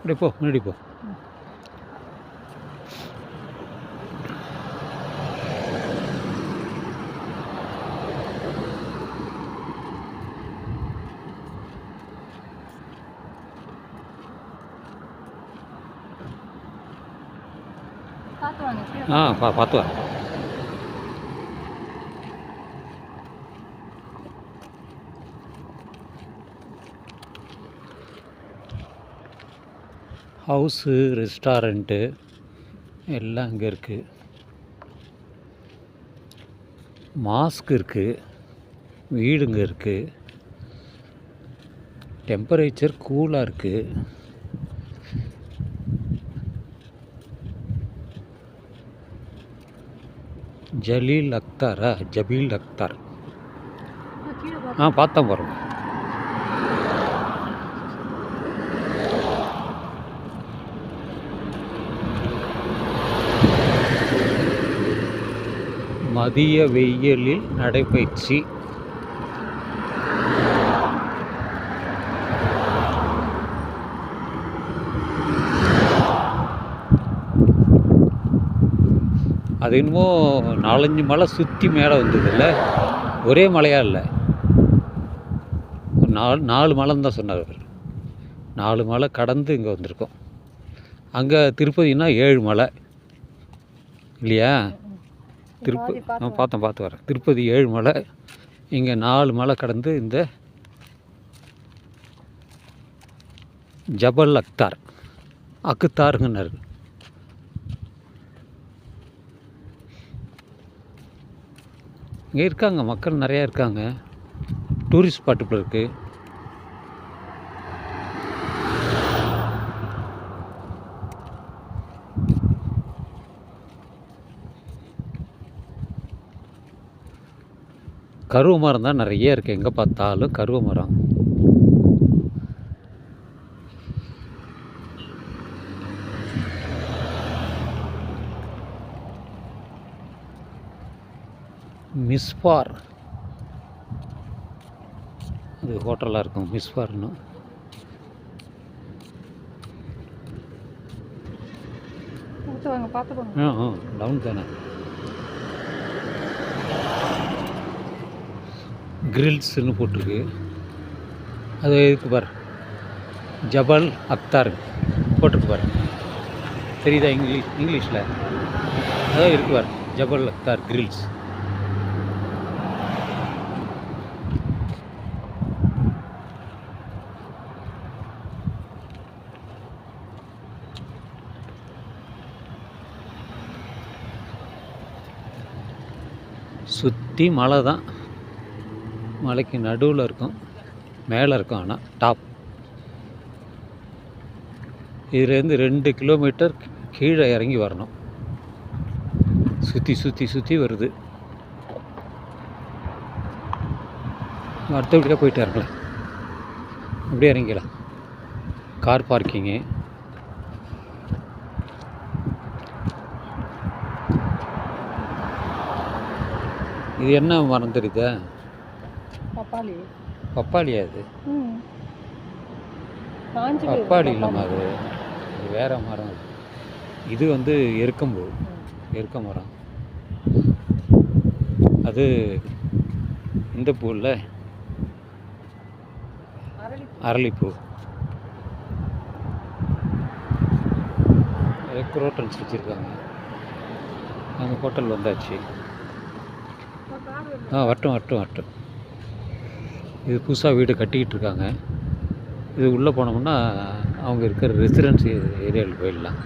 அப்படியே போ, முன்னாடி போ. பார்த்து வா. ஹவுஸு, ரெஸ்டாரண்ட்டு எல்லாம் அங்கே இருக்குது. மாஸ்க் இருக்குது, வீடுங்க இருக்குது. டெம்பரேச்சர் கூலாக இருக்குது. ஜபீல் அக்தார். பார்த்தா பாருங்க. மதிய வெயிலில் நடைபயிற்சி. அது என்னமோ 4-5 மலை சுற்றி மேலே வந்ததில்ல, ஒரே மலையாக இல்லை, ஒரு 4 மலைன்னு தான் சொன்னார் அவர். 4 மலை கடந்து இங்கே வந்திருக்கோம். அங்கே திருப்பதினா 7 மலை இல்லையா? பார்த்து வரேன். திருப்பதி 7 மலை, இங்கே 4 மலை கடந்து இந்த ஜபல் அக்தாருங்கன்னாரு. இங்கே இருக்காங்க, மக்கள் நிறையா இருக்காங்க. டூரிஸ்ட் ஸ்பாட்டு இருக்குது. கருவ மரம் தான் நிறைய இருக்குது, எங்கே பார்த்தாலும் கருவ மரம். மிஸ்பார், அது ஹோட்டலாக இருக்கும் மிஸ்பார்னு. டவுன் தானே. கிரில்ஸ்ன்னு போட்டிருக்கு. அது இருக்கு பார், ஜபல் அக்தார் போட்டிருக்கு பார், தெரியுதா? இங்கிலீஷில் அதான் இருக்கு பார், ஜபல் அக்தார் கிரில்ஸ். சுற்றி மலை தான், மலைக்கு நடுவில் இருக்கும், மேலே இருக்கும். ஆனால் டாப் இதுலேருந்து 2 கிலோமீட்டர் கீழே இறங்கி வரணும். சுற்றி வருது. அடுத்தபடியாக போயிட்டு இறங்கலாம், அப்படியே இறங்கிக்கலாம். Car parking. இது என்ன மரம் தெரியுதா? பப்பாளியா? அது பப்பாளி இல்லைம்மா, அது வேற மரம். இது வந்து எருக்க மரம். அது இந்த பூ இல்லை, அரளிப்பூ. ஹோட்டல்ஸ் வச்சுருக்காங்க. அந்த ஹோட்டல் வந்தாச்சு. வரட்டும். இது புதுசாக வீடு கட்டிக்கிட்டு இருக்காங்க. இது உள்ளே போனோம்னா அவங்க இருக்கிற ரெசிடென்சி ஏரியாவில் போயிடலாம்.